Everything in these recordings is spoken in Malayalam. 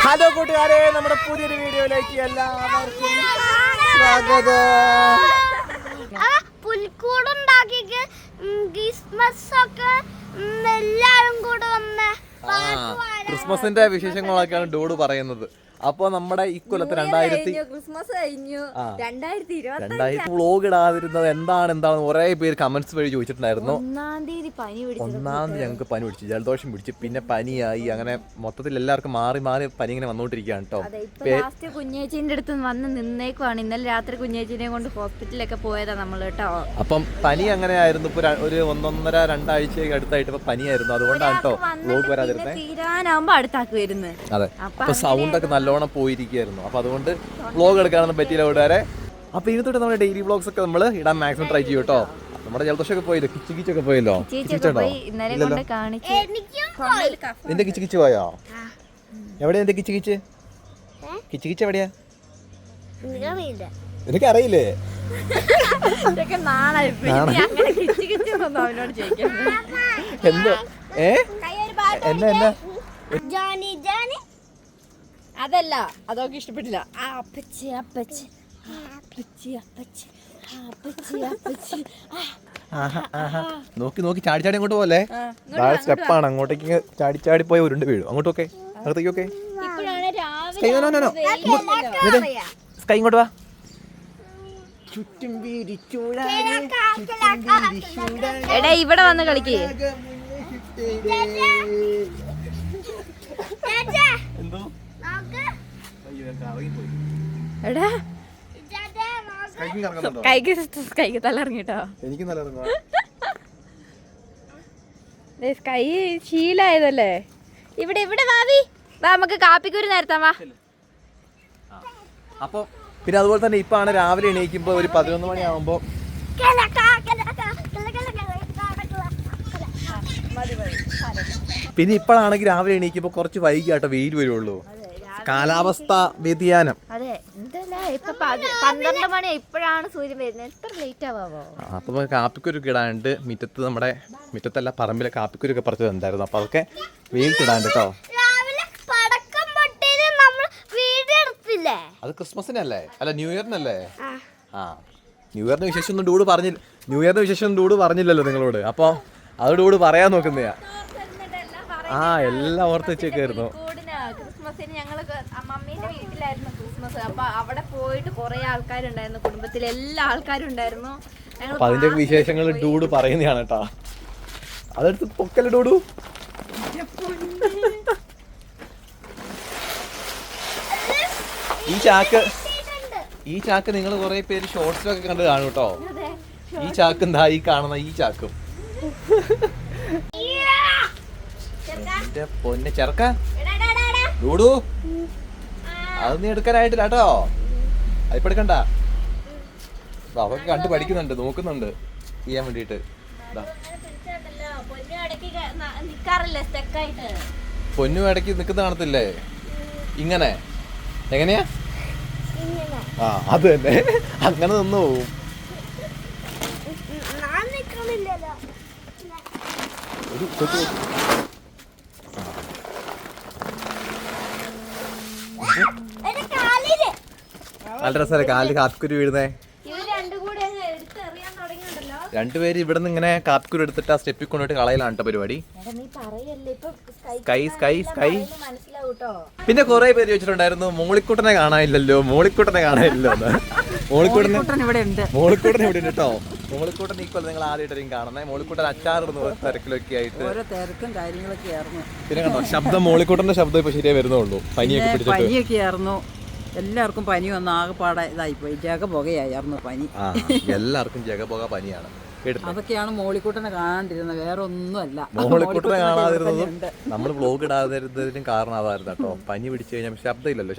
ഹലോ കൂട്ടുകാരെ, നമ്മുടെ പുതിയൊരു വീഡിയോയിലേക്ക് എല്ലാവർക്കും സ്വാഗതം. പുൽക്കൂടുണ്ടാക്കിക്ക് ക്രിസ്മസ് ഒക്കെ എല്ലാരും കൂടെ വന്ന് ക്രിസ്മസിന്റെ വിശേഷങ്ങളൊക്കെയാണ് ഡോഡ് പറയുന്നത്. അപ്പൊ നമ്മുടെ ഇക്കൊല്ലത്ത് 2020 വ്ലോഗ് ഇടാതിരുന്നത് എന്താണെന്ന് കുറെ പേര് കമന്റ്സ് വഴി ചോദിച്ചിട്ടുണ്ടായിരുന്നു. 1-ാം തീയതി ഞങ്ങൾക്ക് പനി പിടിച്ചു, ജലദോഷം പിടിച്ചു, പിന്നെ പനിയായി, അങ്ങനെ മൊത്തത്തിൽ എല്ലാവർക്കും മാറി മാറി പനി ഇങ്ങനെ വന്നോണ്ടിരിക്കുകയാണ് കേട്ടോ. ലാസ്റ്റ് കുഞ്ഞേച്ചിന്റെ അടുത്ത് വന്ന് നിന്നേക്കുവാണ്. ഇന്നലെ രാത്രി കുഞ്ഞേച്ചിനെ കൊണ്ട് ഹോസ്പിറ്റലിലൊക്കെ പോയതാ നമ്മൾ കേട്ടോ. അപ്പം പനി അങ്ങനെയായിരുന്നു. ഇപ്പൊ ഒരു 1-1.5-2 ആഴ്ച അടുത്തായിട്ട് ഇപ്പൊ പനിയായിരുന്നു. അതുകൊണ്ടാണ് കേട്ടോ വ്ലോഗ് വരാതിരുന്നത്. തീരാനാകുമ്പോ അടുത്താക്ക് വരുന്നത്. അതെ, അപ്പൊ സൗണ്ട് ഒക്കെ നല്ലോണം പോയിരിക്കുകയായിരുന്നു. അപ്പൊ അതുകൊണ്ട് വ്ലോഗ് എടുക്കാനൊന്നും പറ്റിയില്ല കൂട്ടുകാരെ. അപ്പൊ ഇതിനോട്ട് നമ്മുടെ ഡെയിലി വ്ലോഗ്സ് ഒക്കെ നമ്മൾ ഇടാൻ മാക്സിമം ട്രൈ ചെയ്യും കേട്ടോ. നമ്മുടെ ജലദോഷമൊക്കെ പോയല്ലോ, കിച്ചൊക്കെ പോയല്ലോ. നിന്റെ കിച്ച് പോയോ? എവിടെയാ നിന്റെ കിച്ച് എവിടെയാ? എനിക്ക് അറിയില്ലേ. എന്തോ എന്നാ അതല്ല, അതൊക്കെ ഇഷ്ടപ്പെട്ടില്ല. നോക്കി നോക്കി ചാടി ചാടി അങ്ങോട്ട് പോലെ സ്റ്റെപ്പാണ്. അങ്ങോട്ടേക്ക് ചാടി ചാടി പോയ ഉരുണ്ട് വീഴും. അങ്ങോട്ടൊക്കെ അകത്തേക്കൊക്കെ സ്കൈ ഇങ്ങോട്ട് വാ. ചുറ്റും എടാ ഇവിടെ വന്ന് കളിക്കേ. എന്തോ എടാ കൈക്ക് തലറിഞ്ഞിട്ടോ. എനിക്ക് കൈ ശീലായതല്ലേ. ഇവിടെ ഇവിടെ വാവി വാ, നമുക്ക് കാപ്പിക്കൂരി നേരത്താ വാ. അപ്പൊ പിന്നെ അതുപോലെ തന്നെ ഇപ്പാണ് രാവിലെ എണീക്കുമ്പോ ഒരു 11 മണിയാവുമ്പോ പിന്നെ ഇപ്പോഴാണെങ്കിൽ രാവിലെ എണീക്കുമ്പോ കുറച്ച് വൈകിയാട്ടോ വെയിൽ വരുള്ളൂ. കാലാവസ്ഥ വ്യതിയാനം. അതെ, ഇപ്പൊ 12 മണി ഇപ്പോഴാണ് സൂര്യൻ വരുന്നത്. എത്ര ലേറ്റ് ആവാമോ? അപ്പൊ കാപ്പിക്കുരുക്ക് ഇടാണ്ട് മുറ്റത്ത്, നമ്മുടെ മുറ്റത്തല്ല പറമ്പിലെ കാപ്പിക്കുരുക്കെ പറിച്ചത് ഉണ്ടായിരുന്നു. അപ്പൊ അതൊക്കെ വെയിൽ ഇടാണ്ട് കേട്ടോ. അത് ക്രിസ്മസിനല്ലേ, അല്ല ന്യൂ ഇയറിനല്ലേ? ആ, ന്യൂ ഇയറിന്റെ വിശേഷം ഒന്നും ഡൂഡ് പറഞ്ഞില്ലല്ലോ നിങ്ങളോട്. അപ്പൊ അത് ഡൂഡ് പറയാൻ നോക്കുന്നയാ. ആ, എല്ലാം ഓർത്ത് വെച്ചേക്കായിരുന്നു. ക്രിസ്മസിന് ഞങ്ങള് മമ്മീന്റെ വീട്ടിലായിരുന്നു ക്രിസ്മസ്. അപ്പൊ അവിടെ പോയിട്ട് കുറെ ആൾക്കാരുണ്ടായിരുന്നു, കുടുംബത്തിലെ എല്ലാ ആൾക്കാരും ഉണ്ടായിരുന്നു. അപ്പൊ അതിന്റെ വിശേഷങ്ങൾ ഡൂഡ് പറയുന്നതാണ് കേട്ടാ. അതെടുത്ത് പൊക്കല്ലേ ഡൂഡു. ഈ ചാക്ക് നിങ്ങൾ കുറെ പേര് ഷോർട്സിലൊക്കെ കണ്ട് കാണും കേട്ടോ. ഈ ചാക്ക് എന്താ ഈ കാണുന്ന ഈ ചാക്കും. എന്റെ പൊന്നെ ചെറുക്ക ഡൂഡു, അത് നീ എടുക്കാനായിട്ടില്ല കേട്ടോ. അതിപ്പോ എടുക്കണ്ട. അവർക്ക് കണ്ട് പഠിക്കുന്നുണ്ട്, നോക്കുന്നുണ്ട് ചെയ്യാൻ വേണ്ടിട്ട്. പൊന്നു ഇടയ്ക്ക് നിക്കുന്ന കാണത്തില്ലേ ഇങ്ങനെ? എങ്ങനെയാ? ആ, അത് തന്നെ, അങ്ങനെ നിന്ന് പോവും. നല്ല രസമല്ലേ കാലിൽ കാപ്പിക്കുരു വീഴുന്നേ. രണ്ടുപേര് ഇവിടെ നിന്ന് ഇങ്ങനെ കാപ്പിക്കുരു എടുത്തിട്ട് ആ സ്റ്റെപ്പിൽ കൊണ്ടുപോയിട്ട് കളയിലാണ് കേട്ടോ പരിപാടി. പിന്നെ കുറെ പേര് ചോദിച്ചിട്ടുണ്ടായിരുന്നു മോളിക്കുട്ടനെ കാണാനില്ലല്ലോ എന്ന്. മോളിക്കുട്ടൻ ഇവിടെ ഉണ്ട് കേട്ടോ. മോളിക്കുട്ടൻ ഈ കൊല്ലം നിങ്ങൾ ആദ്യമായിട്ടായിരിക്കും കാണുന്നത്. മോളിക്കുട്ടൻ അച്ചാറിടുന്നു തിരക്കിലൊക്കെ ആയിട്ട്. പിന്നെ കണ്ടോ ശബ്ദം, മോളിക്കുട്ടന്റെ ശബ്ദം ഇപ്പൊ ശരിയായി വരുന്നുള്ളൂ. പനിയൊക്കെ പിടിച്ചിട്ട് എല്ലാവർക്കും പനി വന്ന് ആകെപ്പാടെ ഇതായിപ്പോയി. ജഗപുകയായിരുന്നു പനി. എല്ലാവർക്കും ജഗപുക പനിയാണ്. അതൊക്കെയാണ് മോളിക്കുട്ടനെ കാണാണ്ടിരുന്നത്, വേറെ ഒന്നും അല്ല. മോളിക്കുട്ടനെ കാണാതിരുന്നതും നമ്മൾ വ്ലോഗ് ഇടാതിരുന്നതിനും കാരണം അതായിരുന്നു കേട്ടോ. പനി പിടിച്ചു കഴിഞ്ഞാൽ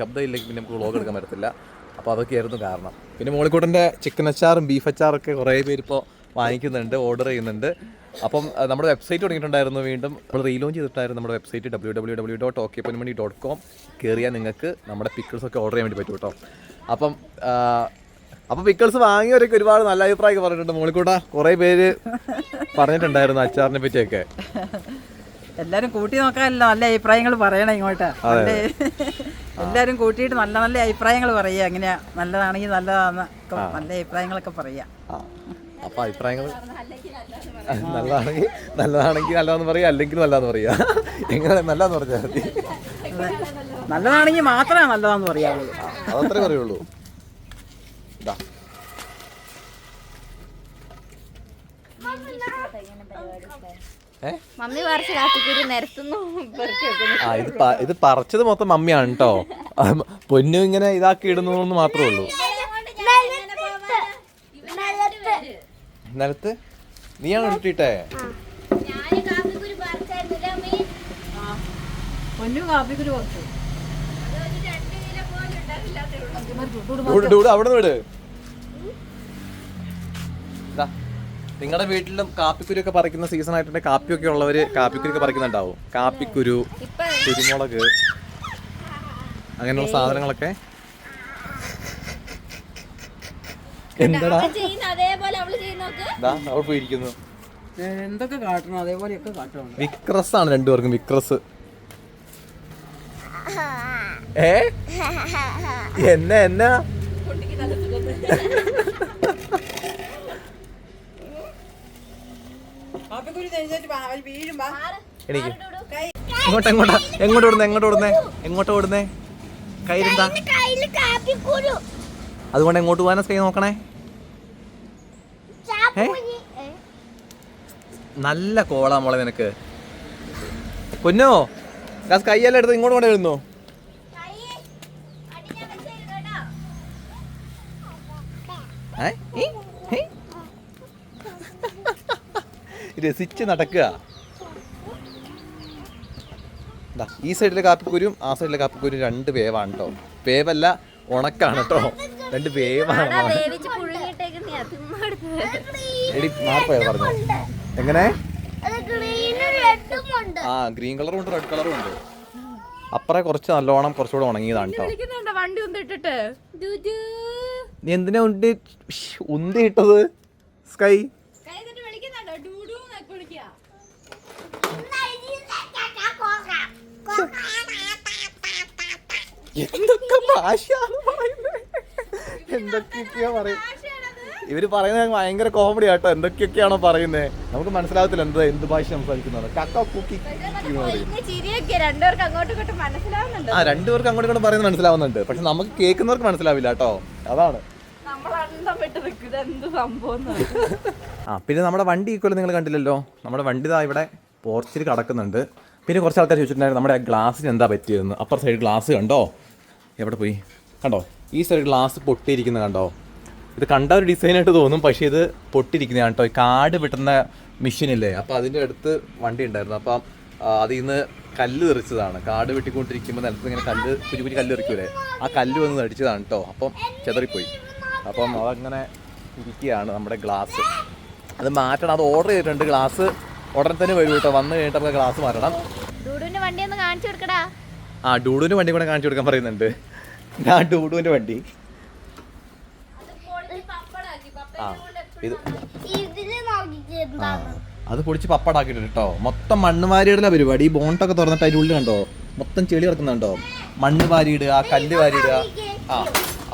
ശബ്ദം ഇല്ലെങ്കിൽ പിന്നെ നമുക്ക് വ്ലോഗ് എടുക്കാൻ പറ്റത്തില്ല. അപ്പോൾ അതൊക്കെയായിരുന്നു കാരണം. പിന്നെ മോളിക്കുട്ടൻ്റെ ചിക്കൻ അച്ചാറും ബീഫ് അച്ചാറൊക്കെ കുറേ പേര് ഇപ്പോൾ വാങ്ങിക്കുന്നുണ്ട്, ഓർഡർ ചെയ്യുന്നുണ്ട്. അപ്പം നമ്മുടെ വെബ്സൈറ്റ് തുടങ്ങിയിട്ടുണ്ടായിരുന്നു. വീണ്ടും നമ്മൾ റീലോഞ്ച് ചെയ്തിട്ടായിരുന്നു നമ്മുടെ വെബ്സൈറ്റ് www.okponmani.com. കയറിയാൽ നിങ്ങൾക്ക് നമ്മുടെ പിക്കിൾസൊക്കെ ഓർഡർ ചെയ്യാൻ വേണ്ടി പറ്റും കേട്ടോ. അപ്പം പിക്കിൾസ് വാങ്ങിയവരൊക്കെ ഒരുപാട് നല്ല അഭിപ്രായമൊക്കെ പറഞ്ഞിട്ടുണ്ട്. മോളിക്കൂട്ട കുറേ പേര് പറഞ്ഞിട്ടുണ്ടായിരുന്നു അച്ചാറിനെ പറ്റിയൊക്കെ. എല്ലാരും കൂട്ടി നോക്കാനല്ലോ നല്ല അഭിപ്രായങ്ങൾ പറയണം ഇങ്ങോട്ട്. എല്ലാവരും കൂട്ടിയിട്ട് നല്ല നല്ല അഭിപ്രായങ്ങൾ പറയുക. എങ്ങനെയാ നല്ലതാണെങ്കിൽ നല്ലതാന്ന് നല്ല അഭിപ്രായങ്ങളൊക്കെ പറയുക. അപ്പൊ അഭിപ്രായങ്ങൾ നല്ലതാണെങ്കിൽ നല്ലതാന്ന് പറയാ, അല്ലെങ്കിൽ നല്ലതാന്ന് പറയാ. എങ്ങനെ നല്ലതാന്ന് പറഞ്ഞാൽ മതി. നല്ലതാണെങ്കിൽ മാത്രമേ നല്ലതാന്ന് പറയാവുള്ളൂ. അതത്രേ പറയുള്ളൂ. ഇതാ മമ്മി പറിച്ച് കാത്തിക്കൂരി നിരത്തുന്നു. ഇത് പറിച്ചത് മൊത്തം മമ്മിയാണ് കേട്ടോ. പൊന്നു ഇങ്ങനെ ഇതാക്കി ഇടുന്നു എന്ന് മാത്രമേ ഉള്ളൂ. നിലത്ത് നീയാണ് ഇട്ടിട്ടേ? പൊന്നു കാപ്പിക്കുരു കുറച്ചു അവിടെ വിട്. നിങ്ങളുടെ വീട്ടിലും കാപ്പിക്കുരു പറിക്കുന്ന സീസൺ ആയിട്ടുണ്ടെങ്കിൽ കാപ്പിയൊക്കെ ഉള്ളവര് കാപ്പിക്കുരു പറിക്കുന്നുണ്ടാവും. കാപ്പിക്കുരു, കുരുമുളക്, അങ്ങനെയുള്ള സാധനങ്ങളൊക്കെ. എന്താടാ അവൾ പോയിരിക്കുന്നു. എന്തൊക്കെ കാട്ടണം അതേപോലെയൊക്കെ കാട്ടണം. വിക്രസ് ആണ് രണ്ടുപേർക്കും. വിക്രസ് എന്നാ എനിക്ക് എങ്ങോട്ട് ഓടുന്നേ? കയ്യിലെന്താ? അതുകൊണ്ട് എങ്ങോട്ട് പോകാനാ കൈ നോക്കണേ? നല്ല കോളാ മോളെ നിനക്ക്. പൊന്നോ കൈയെല്ലാം എടുത്ത് ഇങ്ങോട്ട് കൊണ്ടേ വരുന്നു. രസിച്ച് നടക്കുക. ഈ സൈഡിലെ കാപ്പിക്കുരും ആ സൈഡിലെ കാപ്പിക്കുരും രണ്ട് വേവാണ് കേട്ടോ. വേവല്ല, ഉണക്കാണ് കേട്ടോ. രണ്ട് വേവാണ്. പറഞ്ഞു എങ്ങനെ? ആ ഗ്രീൻ കളറും ഉണ്ട്, റെഡ് കളറും ഉണ്ട്. അപ്പറേ കുറച്ച് നല്ലോണം കുറച്ചുകൂടെ ഉണങ്ങിയതാണ് കേട്ടോ. വണ്ടി ഉന്തിട്ടിട്ട് നീ എന്തിനാ ഉന്തി ഇട്ടത്? സ്കൈ എന്തൊക്കെ ഭാഷയാണ് പറയുന്നത്? എന്തൊക്കെയൊക്കെയാ പറയും ഇവര് പറയുന്നത്? ഭയങ്കര കോമഡി ആട്ടോ. എന്തൊക്കെയൊക്കെയാണോ പറയുന്നത് നമുക്ക് മനസ്സിലാകത്തില്ല. എന്ത് ഭാഷ സംസാരിക്കുന്നത്? രണ്ടുപേർക്ക് അങ്ങോട്ടും ഇങ്ങോട്ടും പറയുന്നത് മനസ്സിലാവുന്നുണ്ട്. പക്ഷെ നമുക്ക് കേൾക്കുന്നവർക്ക് മനസ്സിലാവില്ല കേട്ടോ. അതാണ്. പിന്നെ നമ്മുടെ വണ്ടി ഈക്വൽ നിങ്ങൾ കണ്ടില്ലല്ലോ. നമ്മുടെ വണ്ടി ഇവിടെ പോർച്ചിൽ കിടക്കുന്നുണ്ട്. പിന്നെ കുറച്ച് ആൾക്കാർ ചോദിച്ചിട്ടുണ്ടായിരുന്നു നമ്മുടെ ഗ്ലാസ്സിന് എന്താ പറ്റിയതെന്ന്. അപ്പുറ സൈഡ് ഗ്ലാസ് കണ്ടോ? എവിടെ പോയി? കണ്ടോ? ഈ സൈഡ് ഗ്ലാസ് പൊട്ടിയിരിക്കുന്നത് കണ്ടോ? ഇത് കണ്ട ഒരു ഡിസൈനായിട്ട് തോന്നും, പക്ഷേ ഇത് പൊട്ടിയിരിക്കുന്നതാണ് കേട്ടോ. ഈ കാട് വെട്ടുന്ന മെഷീനില്ലേ, അപ്പോൾ അതിൻ്റെ അടുത്ത് വണ്ടി ഉണ്ടായിരുന്നു. അപ്പം അതിൽ നിന്ന് കല്ല് തെറിച്ചതാണ്. കാട് വെട്ടിക്കൊണ്ടിരിക്കുമ്പോൾ നിലത്ത് ഇങ്ങനെ കുഞ്ഞു കുഞ്ഞു കല്ല് തെറിക്കൂലേ, ആ കല്ല് വന്ന് അടിച്ചതാണ് കേട്ടോ. അപ്പം ചെതറിപ്പോയി. അപ്പം അതങ്ങനെ ഇരിക്കുകയാണ് നമ്മുടെ ഗ്ലാസ്. അത് മാറ്റണം. അത് ഓർഡർ ചെയ്തിട്ടുണ്ട്. ഗ്ലാസ് ഉടനെ തന്നെ വരും കേട്ടോ. വന്ന് കഴിഞ്ഞിട്ട് നമുക്ക് ഗ്ലാസ് മാറ്റണം. ഡൂഡുവിന്റെ വണ്ടി ഒന്ന് കാണിച്ചു കൊടുക്കടാ. ഡൂഡുവിന്റെ വണ്ടി കൂടെ കാണിച്ചു കൊടുക്കാൻ പറയുന്നുണ്ട്. ഞാൻ ഡൂഡുവിന്റെ വണ്ടി അത് പൊടിച്ച് പപ്പടാക്കിയിട്ടുണ്ട് കേട്ടോ. മൊത്തം മണ്ണ് വാരിയിടുന്ന പരിപാടി. ഈ ബോണ്ടൊക്കെ തുറന്നിട്ട് അതിൻ്റെ ഉള്ളിൽ കണ്ടോ മൊത്തം ചെളി കിടക്കുന്നുണ്ടോ? മണ്ണ് വാരിയിടുക, കല്ല് വാരിയിടുക.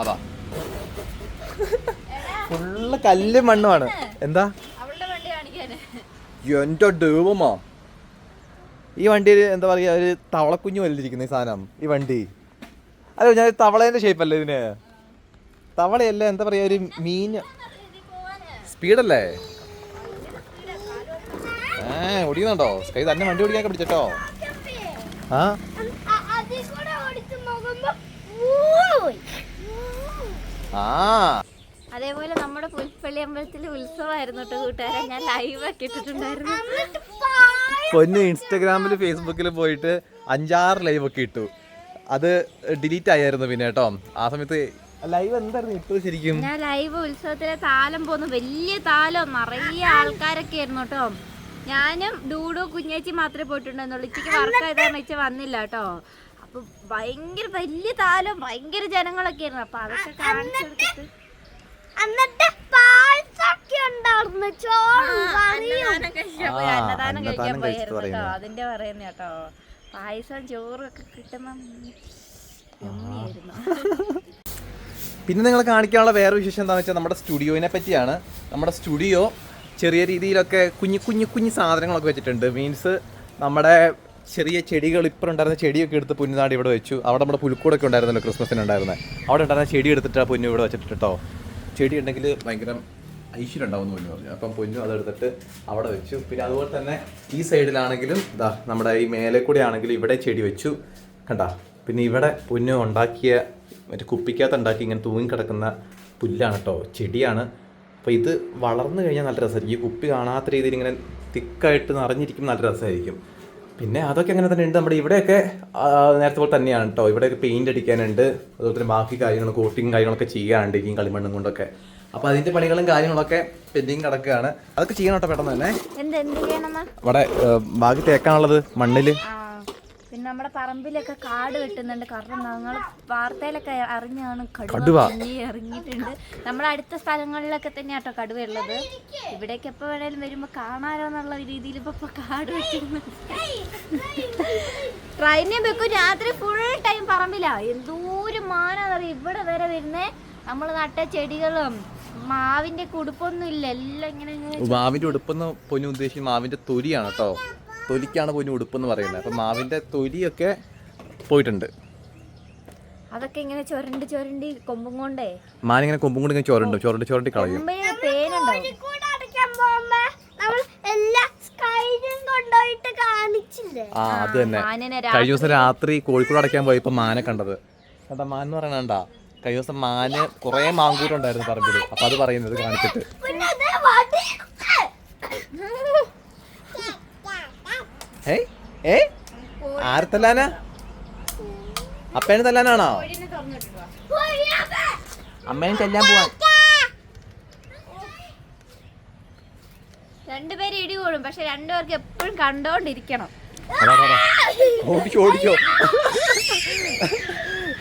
അതാ ഫുള്ള് കല്ല് മണ്ണുമാണ്. എന്താ എന്റെ ദൈവമാ, ഈ വണ്ടിയിൽ എന്താ പറയാ, ഒരു തവളക്കുഞ്ഞു വലുതിരിക്കുന്ന ഈ സാധനം. ഈ വണ്ടി അല്ല, ഞാൻ തവളേന്റെ ഷേപ്പല്ലേ ഇതിന്? തവളയല്ല, എന്താ പറയാ, ഒരു മീൻ സ്പീഡല്ലേ? ഓടിക്കുന്നുണ്ടോ? സ്കൈ തന്നെ വണ്ടി ഓടിക്കാൻ പിടിച്ചോ. അതേപോലെ നമ്മുടെ പുൽപ്പള്ളി അമ്പലത്തിലെ ഉത്സവമായിരുന്നു കേട്ടോ കൂട്ടുകാരെ. ഞാൻ ലൈവ് ഒക്കെ ഇട്ടിട്ടുണ്ടായിരുന്നു. പൊന്നു ഇൻസ്റ്റാഗ്രാമിൽ ഫേസ്ബുക്കിൽ പോയിട്ട് 5-6 ലൈവ് ഒക്കെ ഇട്ടു. അത് ഡിലീറ്റ് ആയിരുന്നു പിന്നെ കേട്ടോ. ആ സമയത്ത് ലൈവ് എന്തായിരുന്നു ഇട്ടത് ശരിക്കും? ഞാൻ ലൈവ് ഉത്സവത്തിലെ താലം പോന്നു. വലിയ താലം, നിറയെ ആൾക്കാരൊക്കെ ആയിരുന്നു കേട്ടോ. ഞാനും ഡൂഡു കുഞ്ഞേച്ചി മാത്രമേ പോയിട്ടുണ്ടായിരുന്നുള്ളൂ. ഇച്ചിക്ക് വർക്കായതാന്ന് വെച്ചാൽ വന്നില്ല കേട്ടോ. അപ്പൊ ഭയങ്കര വലിയ താലം, ഭയങ്കര ജനങ്ങളൊക്കെ ആയിരുന്നു. അപ്പൊ അതൊക്കെ കാണിച്ചെടുത്തിട്ട് അന്നദാനം കഴിക്കാൻ പോയായിരുന്നു കേട്ടോ. അതിന്റെ പറയുന്ന കേട്ടോ. പായസം ചോറും ഒക്കെ കിട്ടുന്ന പിന്നെ നിങ്ങളെ കാണിക്കാനുള്ള വേറെ വിശേഷം എന്താണെന്ന് വെച്ചാൽ നമ്മുടെ സ്റ്റുഡിയോനെ പറ്റിയാണ്. നമ്മുടെ സ്റ്റുഡിയോ ചെറിയ രീതിയിലൊക്കെ കുഞ്ഞു സാധനങ്ങളൊക്കെ വെച്ചിട്ടുണ്ട്. മീൻസ് നമ്മുടെ ചെറിയ ചെടികൾ ഇപ്പം ഉണ്ടായിരുന്ന ചെടിയൊക്കെ എടുത്ത് പൊന്നുനാട് ഇവിടെ വെച്ചു. അവിടെ നമ്മുടെ പുൽക്കൂടൊക്കെ ഉണ്ടായിരുന്നല്ലോ ക്രിസ്മസിന് ഉണ്ടായിരുന്നത്. അവിടെ ഉണ്ടായിരുന്ന ചെടി എടുത്തിട്ട് ആ പൊന്നു ഇവിടെ വെച്ചിട്ട് കേട്ടോ. ചെടി ഉണ്ടെങ്കിൽ ഭയങ്കര ഐശ്വര്യം ഉണ്ടാവും എന്ന് പൊന്നു പറഞ്ഞു. അപ്പം പൊന്നു അതെടുത്തിട്ട് അവിടെ വെച്ചു. പിന്നെ അതുപോലെ തന്നെ ഈ സൈഡിലാണെങ്കിലും ഇതാ നമ്മുടെ ഈ മേലെ കൂടെ ആണെങ്കിലും ഇവിടെ ചെടി വെച്ചു കണ്ടാ. പിന്നെ ഇവിടെ പൊന്നു ഉണ്ടാക്കിയ മറ്റേ കുപ്പിക്കകത്ത് ഉണ്ടാക്കി ഇങ്ങനെ തൂങ്ങി കിടക്കുന്ന പുല്ലാണ് കേട്ടോ, ചെടിയാണ്. അപ്പോൾ ഇത് വളർന്നു കഴിഞ്ഞാൽ നല്ല രസമായിരിക്കും. ഈ കുപ്പി കാണാത്ത രീതിയിൽ ഇങ്ങനെ തിക്കായിട്ട് നിറഞ്ഞിരിക്കും, നല്ല രസമായിരിക്കും. പിന്നെ അതൊക്കെ അങ്ങനെ തന്നെ ഉണ്ട്. നമ്മുടെ ഇവിടെയൊക്കെ നേരത്തെ പോലെ തന്നെയാണ് കേട്ടോ. ഇവിടെയൊക്കെ പെയിൻ്റ് അടിക്കാനുണ്ട്, അതുപോലെ തന്നെ ബാക്കി കാര്യങ്ങൾ കോട്ടിങ് കാര്യങ്ങളൊക്കെ ചെയ്യാനുണ്ട് ഈ കളിമണ്ണും കൊണ്ടൊക്കെ. അപ്പോൾ അതിൻ്റെ പണികളും കാര്യങ്ങളൊക്കെ പെൻഡിങ് കിടക്കുകയാണ്. അതൊക്കെ ചെയ്യണം കേട്ടോ പെട്ടെന്ന് തന്നെ. ഇവിടെ ബാക്കി തേക്കാനുള്ളത് മണ്ണിൽ. പിന്നെ നമ്മുടെ പറമ്പിലൊക്കെ കാട് വെട്ടുന്നുണ്ട്. കാരണം ഞങ്ങൾ വാർത്തയിലൊക്കെ അറിഞ്ഞാണ് കടുവ ഇറങ്ങിയിട്ടുണ്ട്. നമ്മുടെ അടുത്ത സ്ഥലങ്ങളിലൊക്കെ തന്നെയാണ് കേട്ടോ കടുവ ഉള്ളത്. ഇവിടേക്ക് എപ്പോൾ വേണേലും വരുമ്പോൾ കാണാനോ എന്നുള്ള രീതിയിൽ ഇപ്പോൾ കാട് വെട്ടുന്നു. ട്രെയിനിൽ വെക്കും രാത്രി ഫുൾ ടൈം പറമ്പിലാ. എന്തോരം മാനാന്നറിയാം ഇവിടെ വരെ വരുന്നേ. നമ്മൾ നട്ട ചെടികളും മാവിന്റെ ഉടുപ്പൊന്നും ഇല്ല, എല്ലാം ഇങ്ങനെ. മാവിന്റെ ഉടുപ്പെന്ന് പൊന്നു ഉദ്ദേശിക്കുന്നത് മാവിന്റെ തൊലിയാണ് കേട്ടോ. തൊലിക്കാണ് പൊന്നു ഉടുപ്പെന്ന് പറയുന്നത്. അപ്പം മാവിന്റെ തൊലിയൊക്കെ പോയിട്ടുണ്ട്. അതൊക്കെ ഇങ്ങനെ ചുരണ്ടി കൊമ്പും കൊണ്ടേ മാനിങ്ങനെ കൊമ്പും കൊണ്ട് ഇങ്ങനെ ചുരണ്ടി കളയും. ആ അത് തന്നെ. കഴിഞ്ഞ ദിവസം രാത്രി കോഴിക്കോട് അടയ്ക്കാൻ പോയപ്പോ മാനെ കണ്ടത്. കണ്ടാ മാൻ എന്ന് പറയണ കഴിഞ്ഞ ദിവസം മാന് കുറെ മാങ്കൂരുണ്ടായിരുന്നു പറമ്പില്. അപ്പൊ അത് പറയുന്നത് കാണിച്ചിട്ട്. ആരെ തല്ലാനാ? അപ്പേനെ തല്ലാനാണോ? അമ്മേനെ തല്ലാൻ പോവാൻ. രണ്ടുപേരും ഇടി കൂടും, പക്ഷെ രണ്ടുപേർക്ക് എപ്പോഴും കണ്ടോണ്ടിരിക്കണം. ഓടിച്ചോ.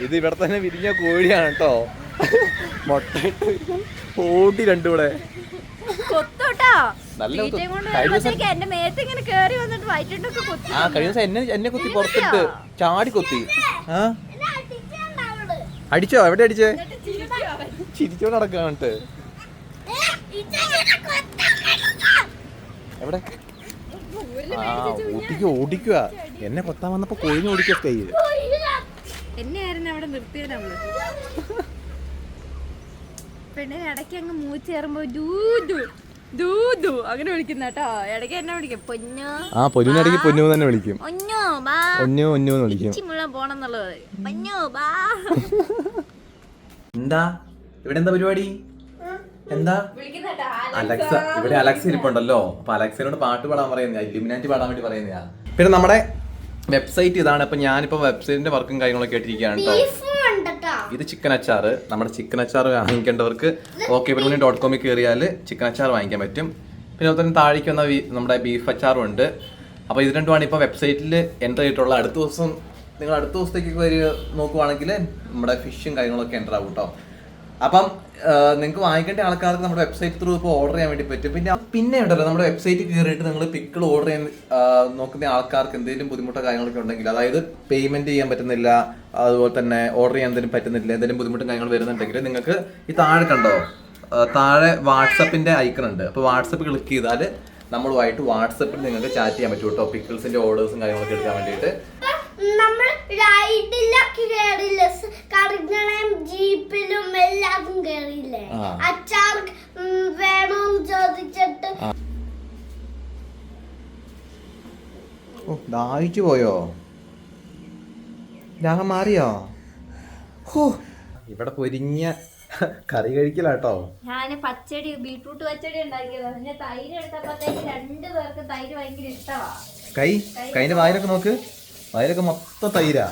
ഇത് ഇവിടെ തന്നെ വിരിഞ്ഞ കോഴിയാണ് കേട്ടോ. മുട്ടയിട്ട് ഓടി രണ്ടുകൂടെ കൊത്തോട്ടോ. നല്ല എന്റെ മേത്ത് ഇങ്ങനെ കേറി വന്നിട്ട് വയറ്റിട്ടൊക്കെ കൊത്തി. ആ കഴിഞ്ഞ ദിവസം എന്നെ കുത്തി പുറത്തിട്ട് ചാടി കൊത്തി. ആ അടിച്ചോ? എവിടെ അടിച്ചേ? ചിരിച്ചോണ്ട് നടക്കാന്നിട്ട് എവിടെ? ആ ഓടിക്കുക. എന്നെ കൊത്താൻ വന്നപ്പോ കൊഴിഞ്ഞ് ഓടിക്കുക. കൈ എന്നെയായിരുന്നു അവിടെ നിർത്തിയത് നമ്മള്. പെണ്ണിന് ഇടയ്ക്ക് അങ്ങ് മൂച്ചേറുമ്പോ ദൂദു അങ്ങനെ വിളിക്കുന്ന കേട്ടോ. ഇടയ്ക്ക് എന്നെ വിളിക്കും പൊന്നു. ആ പൊന്നിടയ്ക്ക് പൊന്നു തന്നെ വിളിക്കും. ഒന്നു വിളിക്കും മുഴുവൻ പോണെന്നുള്ളത്. പൊന്നു ബാ. എന്താ ഇവിടെ എന്താ പരിപാടി? എന്താ അലക്സ? ഇവിടെ അലക്സ ഇരിപ്പുണ്ടല്ലോ. അപ്പൊ അലക്സയോട് പാട്ട് പാടാൻ പറയുന്ന, ഇലുമിനാറ്റി പാടാൻ വേണ്ടി പറയുന്നതാ. പിന്നെ നമ്മുടെ വെബ്സൈറ്റ് ഇതാണ്. അപ്പൊ ഞാനിപ്പോ വെബ്സൈറ്റിന്റെ വർക്കും കാര്യങ്ങളൊക്കെ ആയിട്ടിരിക്കുകയാണ് കേട്ടോ. ഇത് ചിക്കൻ അച്ചാർ. നമ്മുടെ ചിക്കൻ അച്ചാർ വാങ്ങിക്കേണ്ടവർക്ക് okprimani.com കയറിയാൽ ചിക്കൻ അച്ചാർ വാങ്ങിക്കാൻ പറ്റും. പിന്നെ അതുപോലെ തന്നെ താഴേക്ക് വന്ന നമ്മുടെ ബീഫ് അച്ചാറും ഉണ്ട്. അപ്പോൾ ഇത് രണ്ടുമാണ് ഇപ്പോൾ വെബ്സൈറ്റിൽ എൻ്റർ ചെയ്തിട്ടുള്ള. അടുത്ത ദിവസത്തേക്ക് നോക്കുവാണെങ്കിൽ നമ്മുടെ ഫിഷും കാര്യങ്ങളൊക്കെ എൻ്റർ ആകും കേട്ടോ. അപ്പം നിങ്ങൾക്ക് വാങ്ങിക്കേണ്ട ആൾക്കാർക്ക് നമ്മുടെ വെബ്സൈറ്റ് ത്രൂ ഇപ്പോൾ ഓർഡർ ചെയ്യാൻ വേണ്ടി പറ്റും. പിന്നെ ഉണ്ടല്ലോ നമ്മുടെ വെബ്സൈറ്റിൽ കയറിയിട്ട് നിങ്ങൾ പിക്കിൾ ഓർഡർ ചെയ്യാൻ നോക്കുന്ന ആൾക്കാർക്ക് എന്തെങ്കിലും ബുദ്ധിമുട്ടോ കാര്യങ്ങളൊക്കെ ഉണ്ടെങ്കിൽ, അതായത് പേയ്മെന്റ് ചെയ്യാൻ പറ്റുന്നില്ല, അതുപോലെ തന്നെ ഓർഡർ ചെയ്യാൻ എന്തെങ്കിലും പറ്റുന്നില്ല, എന്തെങ്കിലും ബുദ്ധിമുട്ടും കാര്യങ്ങൾ വരുന്നുണ്ടെങ്കിൽ നിങ്ങൾക്ക് ഈ താഴെ കണ്ടോ, താഴെ വാട്സപ്പിന്റെ ഐക്കൺ ഉണ്ട്. അപ്പോൾ വാട്സപ്പ് ക്ലിക്ക് ചെയ്താൽ നമ്മളുമായിട്ട് വാട്സപ്പിൽ നിങ്ങൾക്ക് ചാറ്റ് ചെയ്യാൻ പറ്റും കേട്ടോ. പിക്കിൾസിന്റെ ഓർഡേഴ്സും കാര്യങ്ങളൊക്കെ എടുക്കാൻ വേണ്ടിയിട്ട്. നമ്മൾ റൈഡിലൊക്കെ കേറില്ലേ, കറങ്ങണം ജീപ്പിലും എല്ലാതും കേറില്ലേ, അച്ചാർ വേണോന്ന് ചോദിച്ചിട്ട്. ദാഹിച്ചു പോയോ? ദാഹം മാറിയോ? ഇവിടെ പൊരിഞ്ഞ കറി കഴിക്കലാട്ടോ. ഞാന് പച്ചടി, ബീട്രൂട്ട് പച്ചടി ഉണ്ടാക്കിയതാണ്. ഞാൻ തൈര് എടുത്തപ്പോഴത്തേക്ക് 2 പേർക്ക് തൈര് ഭയങ്കര ഇഷ്ടമാ. കൈന്റെ വായിലൊക്കെ നോക്ക്, വായിലൊക്കെ മൊത്തം തൈരാ.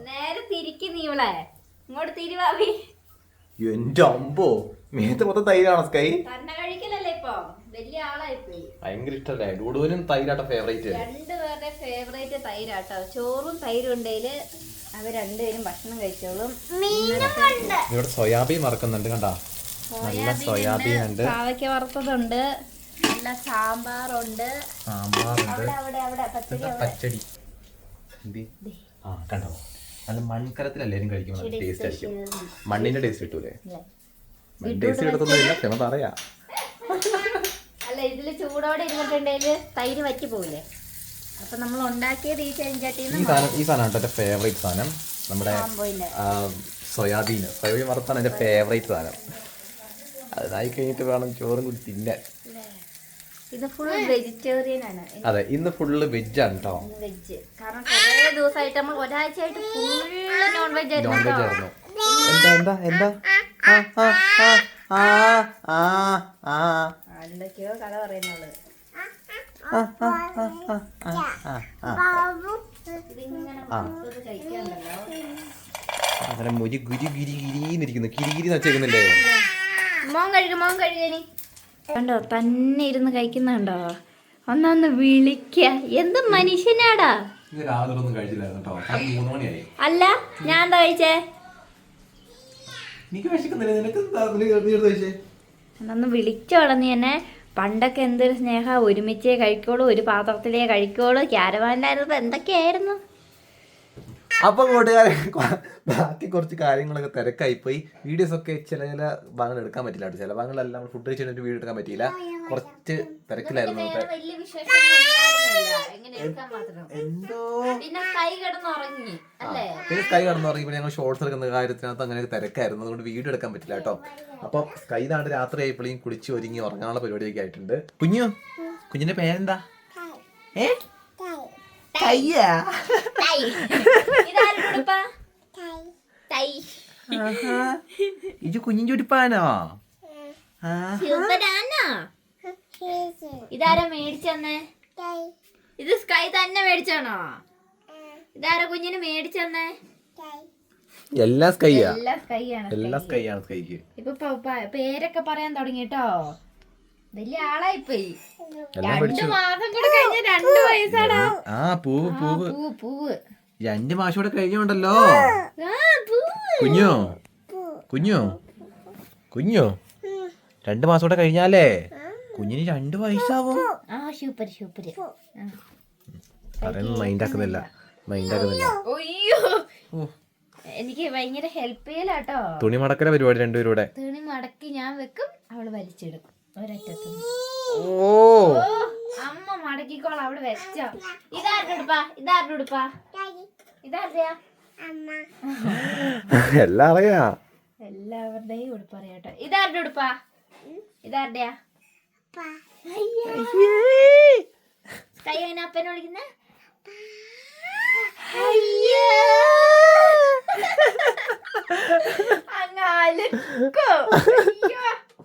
നേരെ തിരിക്ക് നീളെ ഇങ്ങോട്ട് തിരുവാവി. എന്റെ അമ്പോ, മേത്ത് മൊത്തം തൈരാണോ സ്കൈ? തന്നെ കഴിക്കലല്ലേ ഇപ്പൊ, വലിയ ആളായിപ്പോയി. ഭയങ്കര ഇഷ്ടല്ലേ? ഡൂഡുവിനും തൈരാട്ടോ ഫേവറേറ്റ്. 2 പേരുടെ ഫേവറേറ്റ് തൈരാട്ടോ. ചോറും തൈരും ഉണ്ടെങ്കില് അവർ 2 പേരും ഭക്ഷണം കഴിച്ചോളും. ഇവിടെ സോയാബീൻ വറക്കുന്നുണ്ട് കണ്ടാ. നല്ല സോയാബീൻ ഉണ്ട്, പാവയ്ക്ക വറുത്തതുണ്ട്, നല്ല സാമ്പാറുണ്ട്. പച്ചടി കണ്ടോ. നല്ല മൺകലത്തിലല്ലേലും കഴിക്കുമ്പോൾ നല്ല ടേസ്റ്റ് ആയിരിക്കും. മണ്ണിന്റെ ടേസ്റ്റ് കിട്ടൂലേ? ടേസ്റ്റ് കിട്ടത്തൊന്നുമില്ല, ക്ഷമ പറയാ. അല്ല, ഇതില് ചൂടോടെ ഇരുന്നിട്ടുണ്ടെങ്കിൽ തൈര് വറ്റി പോവില്ലേ? അപ്പൊ നമ്മൾ ഉണ്ടാക്കിയത് ഈ ചെഞ്ചട്ടിന്ന്. ഈ സാധനം കേട്ടോ എന്റെ ഫേവറേറ്റ് സാധനം. നമ്മുടെ സോയാബീൻ വറുത്താണ് എന്റെ ഫേവറേറ്റ് സാധനം. അതിനായി കഴിഞ്ഞിട്ട് വേണം ചോറും കൂടി തിന്നാൻ. ഇത് ഫുൾ വെജിറ്റേറിയൻ ആണ്. അതെ, ഇന്ന് ഫുള്ള് വെജ് ആണ് കേട്ടോ. വെജ് കാരണം കുറേ ദിവസമായിട്ട് നമ്മൾ ഒരാഴ്ചയായിട്ട് full non veg non veg ആയിരുന്നു. ആയിരുന്നു. എന്താ എന്തൊക്കെയോ കഥ പറയുന്നുള്ളു. അങ്ങനെ മുരി ഗുരി ഗിരി ഗിരിന്നിരിക്കുന്നു. കിരികിരിന്ന് വെച്ചേക്കുന്നില്ലേ? മോൻ കഴുകനി കണ്ടോ, തന്നെ ഇരുന്ന് കഴിക്കുന്നുണ്ടോ? ഒന്നൊന്ന് വിളിക്ക. എന്ത് മനുഷ്യനാടാ. അല്ല, ഞാൻ എന്താ കഴിച്ചേ? ഒന്നൊന്ന് വിളിച്ചോളാം നീ എന്നെ. പണ്ടൊക്കെ എന്തൊരു സ്നേഹ, ഒരുമിച്ചേ കഴിക്കോളൂ, ഒരു പാത്രത്തിലേ കഴിക്കോളൂ. ക്യാരവാനിലായിരുന്നപ്പോ എന്തൊക്കെയായിരുന്നു. അപ്പൊ കൂട്ടുകാരെ, ബാക്കി കുറച്ച് കാര്യങ്ങളൊക്കെ തിരക്കായിപ്പോയി. വീഡിയോസ് ഒക്കെ ചില ഭാഗങ്ങൾ എടുക്കാൻ പറ്റില്ല. ചില ഭാഗങ്ങളെല്ലാം നമ്മൾ ഫുഡ് കഴിച്ചിട്ട് വീഡിയോ എടുക്കാൻ പറ്റിയില്ല. കുറച്ച് തിരക്കിലായിരുന്നു. എന്തോ പിന്നെ കൈ കിടന്നുറങ്ങി. ഞങ്ങൾ ഷോർട്സ് എടുക്കുന്ന കാര്യത്തിനകത്ത് അങ്ങനെ തിരക്കായിരുന്നു. അതുകൊണ്ട് വീഡിയോ എടുക്കാൻ പറ്റില്ല കേട്ടോ. അപ്പൊ കൈനാണ്ട് രാത്രി ആയപ്പോഴേക്കും കുളിച്ച് ഒരുങ്ങി ഉറങ്ങാനുള്ള പരിപാടിയൊക്കെ ആയിട്ടുണ്ട്. കുഞ്ഞിന്റെ പേരെന്താ? ഇത് കുഞ്ഞിന്റെ ഉടുപ്പാനോ? ഇതാരാ മേടിച്ചെന്നേ? ഇത് സ്കൈ തന്നെ മേടിച്ചാണോ? ഇതാരാ കുഞ്ഞിന് മേടിച്ചെന്നേ? എല്ലാ സ്കൈയാ. എല്ലാ സ്കൈയാണ് സ്കൈക്ക്. ഇപ്പൊ പേരൊക്കെ പറയാൻ തുടങ്ങിട്ടോ. വലിയ ആളായിപ്പോയി. 2 മാസം കൂടെ കഴിഞ്ഞ 2 വയസ്സാടാ. പൂവ് 2 മാസം കൂടെ കഴിഞ്ഞോണ്ടല്ലോ. കുഞ്ഞോ 2 മാസം കൂടെ കഴിഞ്ഞാലേ കുഞ്ഞിന് 2 വയസ്സാവും. മൈൻഡാക്കുന്നില്ല. അയ്യോ, എനിക്ക് ഭയങ്കര ഹെൽപ്പ് ചെയ്യലാട്ടോ. തുണി മടക്കല പരിപാടി രണ്ടുപേരുടെ. തുണി മടക്കി ഞാൻ വെക്കും, അവള് വലിച്ചെടുക്കും ഒരറ്റത്ത്. അമ്മ മടക്കിക്കോളാം, അവള് വെച്ചോ. ഇതാരുടെ ഉടുപ്പാ? എല്ലാം അറിയാ. എല്ലാവരുടെയും ഉടുപ്പ് അറിയാട്ടോ. ഇതാരുടെ ഉടുപ്പാ? ഇതാരുടെയാ? കൈ അപ്പനെ വിളിക്കുന്നേ.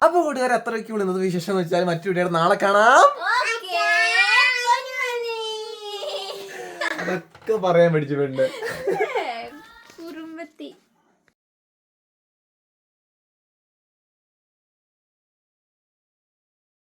അപ്പൊ കൂട്ടുകാർ അത്രയ്ക്ക് വിളിക്കുന്നത് വിശേഷം എന്ന് വെച്ചാൽ മറ്റു വീഡിയോ നാളെ കാണാം. അതൊക്കെ പറയാൻ പഠിച്ചിട്ടുണ്ട്.